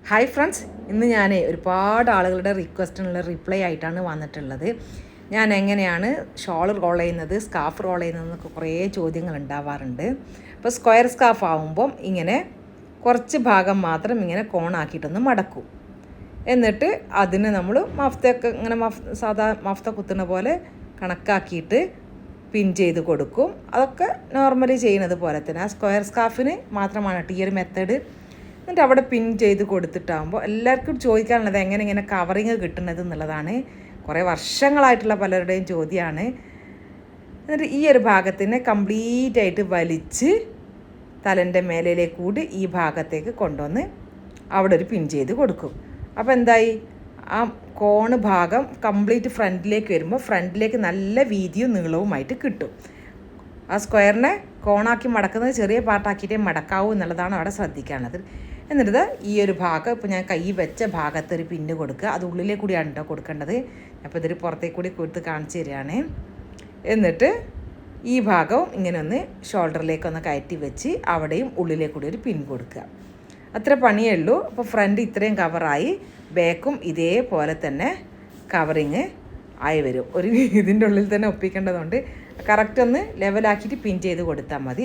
Hi friends, ഇന്ന് ഞാൻ ഒരുപാട് ആളുകളുടെ റിക്വസ്റ്റിനുള്ള റിപ്ലൈ ആയിട്ടാണ് വന്നിട്ടുള്ളത്. ഞാൻ എങ്ങനെയാണ് ഷോൾ റോൾ ചെയ്യുന്നത്, സ്കാർഫ് റോൾ ചെയ്യുന്നതെന്നൊക്കെ കുറേ ചോദ്യങ്ങൾ ഉണ്ടാവാറുണ്ട്. അപ്പോൾ സ്ക്വയർ സ്കാർഫ് ആകുമ്പം ഇങ്ങനെ കുറച്ച് ഭാഗം മാത്രം ഇങ്ങനെ കോണാക്കിയിട്ടൊന്ന് മടക്കും. എന്നിട്ട് അതിന് നമ്മൾ മഫ്തയൊക്കെ ഇങ്ങനെ സാധാ മഫ്ത കുത്തുന്ന പോലെ കണക്കാക്കിയിട്ട് പിൻ ചെയ്ത് കൊടുക്കും. അതൊക്കെ നോർമലി ചെയ്യുന്നത് പോലെ തന്നെ. ആ സ്ക്വയർ സ്കാർഫിന് മാത്രമാണ് ഈ ഒരു മെത്തേഡ്. എന്നിട്ട് അവിടെ പിൻ ചെയ്ത് കൊടുത്തിട്ടാകുമ്പോൾ എല്ലാവർക്കും ചോദിക്കാനുള്ളത് എങ്ങനെ ഇങ്ങനെ കവറിങ് കിട്ടുന്നത് എന്നുള്ളതാണ്. കുറേ വർഷങ്ങളായിട്ടുള്ള പലരുടെയും ചോദ്യമാണ്. എന്നിട്ട് ഈ ഒരു ഭാഗത്തിനെ കംപ്ലീറ്റ് ആയിട്ട് വലിച്ച് തലൻ്റെ മേലയിലേക്ക് കൂടി ഈ ഭാഗത്തേക്ക് കൊണ്ടുവന്ന് അവിടെ ഒരു പിൻ ചെയ്ത് കൊടുക്കും. അപ്പോൾ എന്തായി, ആ കോണ് ഭാഗം കംപ്ലീറ്റ് ഫ്രണ്ടിലേക്ക് വരുമ്പോൾ ഫ്രണ്ടിലേക്ക് നല്ല വീതിയും നീളവുമായിട്ട് കിട്ടും. ആ സ്ക്വയറിനെ കോണാക്കി മടക്കുന്നത് ചെറിയ പാർട്ടാക്കിയിട്ടേ മടക്കാവൂ എന്നുള്ളതാണ് അവിടെ ശ്രദ്ധിക്കാനുള്ളത്. എന്നിട്ട് ഈ ഒരു ഭാഗം ഇപ്പോൾ ഞാൻ കൈ വെച്ച ഭാഗത്ത് ഒരു പിന്ന് കൊടുക്കുക. അത് ഉള്ളിലേക്ക് കൂടിയാണ് കേട്ടോ കൊടുക്കേണ്ടത്. അപ്പോൾ ഇതൊരു പുറത്തേക്ക് കൂടി കൊടുത്ത് കാണിച്ചു തരികയാണ്. എന്നിട്ട് ഈ ഭാഗവും ഇങ്ങനെ ഒന്ന് ഷോൾഡറിലേക്കൊന്ന് കയറ്റി വെച്ച് അവിടെയും ഉള്ളിലേക്ക് കൂടി ഒരു പിൻ കൊടുക്കുക. അത്ര പണിയേ ഉള്ളൂ. അപ്പോൾ ഫ്രണ്ട് ഇത്രയും കവറായി, ബാക്കും ഇതേപോലെ തന്നെ കവറിങ് ആയി വരും. ഒരു ഇതിൻ്റെ ഉള്ളിൽ തന്നെ ഒപ്പിക്കേണ്ടതുകൊണ്ട് കറക്റ്റ് ഒന്ന് ലെവലാക്കിയിട്ട് പിൻ ചെയ്ത് കൊടുത്താൽ മതി.